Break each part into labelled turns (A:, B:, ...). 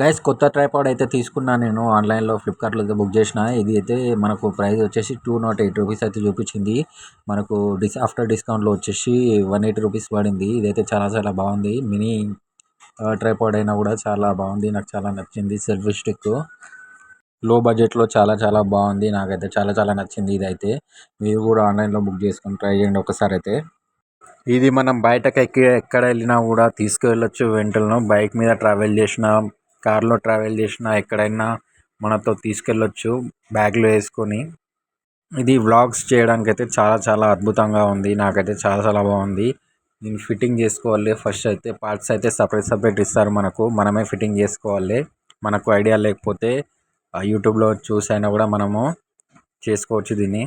A: Guys కొత్త tripod అయితే తీసుకున్నా నేను ఆన్లైన్లో ఫ్లిప్కార్ట్లో అయితే బుక్ చేసిన. ఇది అయితే మనకు ప్రైస్ వచ్చేసి 208 రూపీస్ అయితే చూపించింది. మనకు ఆఫ్టర్ డిస్కౌంట్లో వచ్చేసి 180 రూపీస్ పడింది. ఇదైతే చాలా చాలా బాగుంది. మినీ ట్రైపాడ్ అయినా కూడా చాలా బాగుంది. నాకు చాలా నచ్చింది. సెల్ఫీ స్టిక్ లో బడ్జెట్లో చాలా చాలా బాగుంది. నాకైతే చాలా చాలా నచ్చింది. ఇదైతే మీరు కూడా ఆన్లైన్లో బుక్ చేసుకొని ట్రై చేయండి ఒకసారి అయితే. ఇది మనం బయటకు ఎక్కడ వెళ్ళినా కూడా తీసుకువెళ్ళొచ్చు. వెంటనే బైక్ మీద ట్రావెల్ చేసిన, కార్లో ట్రావెల్ చేసిన, ఎక్కడైనా మనతో తీసుకెళ్ళొచ్చు బ్యాగ్లో వేసుకొని. ఇది వ్లాగ్స్ చేయడానికి అయితే చాలా చాలా అద్భుతంగా ఉంది. నాకైతే చాలా చాలా బాగుంది. దీన్ని ఫిట్టింగ్ చేసుకోవాలి. ఫస్ట్ అయితే పార్ట్స్ అయితే సపరేట్ ఇస్తారు మనకు. మనమే ఫిట్టింగ్ చేసుకోవాలి. మనకు ఐడియా లేకపోతే యూట్యూబ్లో చూసైనా కూడా మనము చేసుకోవచ్చు దీన్ని.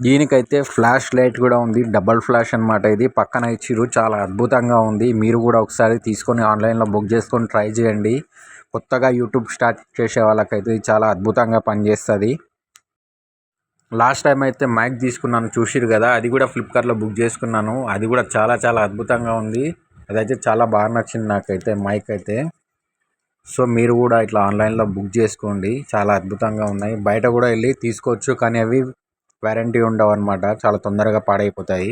A: దీనికైతే ఫ్లాష్ లైట్ కూడా ఉంది. డబల్ ఫ్లాష్ అనమాట. ఇది పక్కన ఇచ్చిరు. చాలా అద్భుతంగా ఉంది. మీరు కూడా ఒకసారి తీసుకొని ఆన్లైన్లో బుక్ చేసుకొని ట్రై చేయండి. కొత్తగా యూట్యూబ్ స్టార్ట్ చేసే వాళ్ళకైతే ఇది చాలా అద్భుతంగా పనిచేస్తుంది. లాస్ట్ టైం అయితే మైక్ తీసుకున్నాను చూసిరు కదా, అది కూడా ఫ్లిప్కార్ట్లో బుక్ చేసుకున్నాను. అది కూడా చాలా చాలా అద్భుతంగా ఉంది. అదైతే చాలా బాగా నచ్చింది నాకైతే మైక్ అయితే. సో మీరు కూడా ఇట్లా ఆన్లైన్లో బుక్ చేసుకోండి. చాలా అద్భుతంగా ఉన్నాయి. బయట కూడా వెళ్ళి తీసుకోవచ్చు, కానీ అవి వారంటీ ఉండవు అనమాట. చాలా తొందరగా పాడైపోతాయి.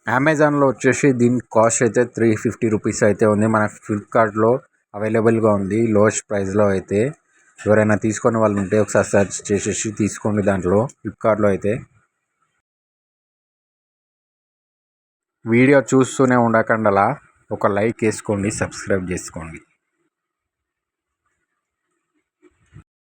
A: అమెజాన్లో వచ్చేసి దీని కాస్ట్ అయితే 350 రూపీస్ అయితే ఉంది. మన ఫ్లిప్కార్ట్లో అవైలబుల్గా ఉంది లోయెస్ట్ ప్రైస్లో అయితే. ఎవరైనా తీసుకొని వాళ్ళు ఉంటే ఒకసారి సెర్చ్ చేసేసి తీసుకోండి దాంట్లో, ఫ్లిప్కార్ట్లో అయితే. వీడియో చూస్తూనే ఉండకండి, అలా ఒక లైక్ వేసుకోండి, సబ్స్క్రైబ్ చేసుకోండి.